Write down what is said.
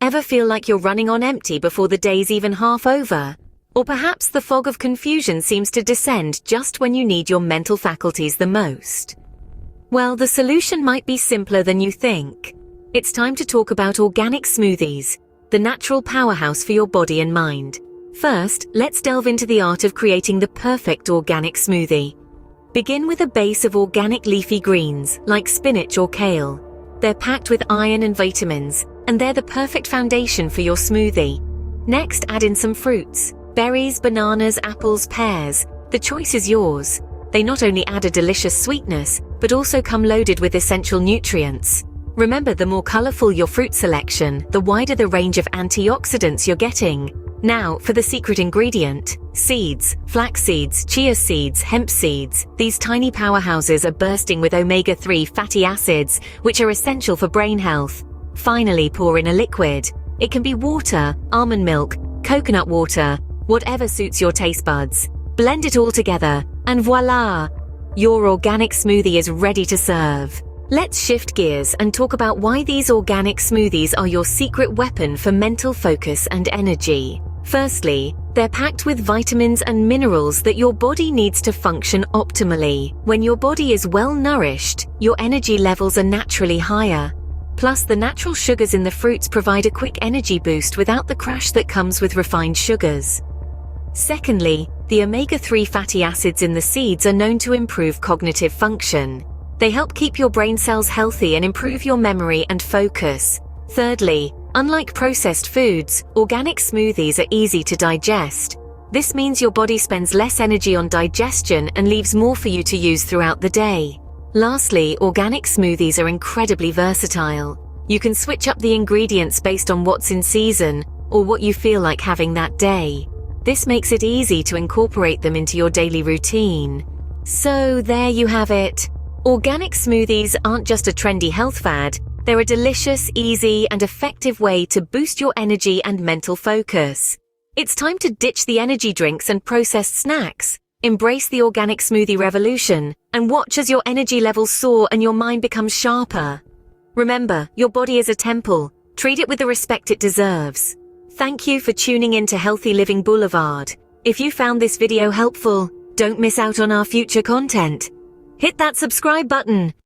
Ever feel like you're running on empty before the day's even half over? Or perhaps the fog of confusion seems to descend just when you need your mental faculties the most? Well, the solution might be simpler than you think. It's time to talk about organic smoothies, the natural powerhouse for your body and mind. First, let's delve into the art of creating the perfect organic smoothie. Begin with a base of organic leafy greens, like spinach or kale. They're packed with iron and vitamins, and they're the perfect foundation for your smoothie. Next, add in some fruits. Berries, bananas, apples, pears. The choice is yours. They not only add a delicious sweetness, but also come loaded with essential nutrients. Remember, the more colorful your fruit selection, the wider the range of antioxidants you're getting. Now, for the secret ingredient: seeds, flax seeds, chia seeds, hemp seeds. These tiny powerhouses are bursting with omega-3 fatty acids, which are essential for brain health. Finally, pour in a liquid. It can be water, almond milk, coconut water, whatever suits your taste buds. Blend it all together, and voila! Your organic smoothie is ready to serve. Let's shift gears and talk about why these organic smoothies are your secret weapon for mental focus and energy. Firstly, they're packed with vitamins and minerals that your body needs to function optimally. When your body is well nourished, your energy levels are naturally higher. Plus, the natural sugars in the fruits provide a quick energy boost without the crash that comes with refined sugars. Secondly, the omega-3 fatty acids in the seeds are known to improve cognitive function. They help keep your brain cells healthy and improve your memory and focus. Thirdly, unlike processed foods, organic smoothies are easy to digest. This means your body spends less energy on digestion and leaves more for you to use throughout the day. Lastly, organic smoothies are incredibly versatile. You can switch up the ingredients based on what's in season or what you feel like having that day. This makes it easy to incorporate them into your daily routine. So there you have it. Organic smoothies aren't just a trendy health fad. They're a delicious, easy, and effective way to boost your energy and mental focus. It's time to ditch the energy drinks and processed snacks. Embrace the organic smoothie revolution and watch as your energy levels soar and your mind becomes sharper. Remember, your body is a temple. Treat it with the respect it deserves. Thank you for tuning in to Healthy Living Boulevard. If you found this video helpful, don't miss out on our future content. Hit that subscribe button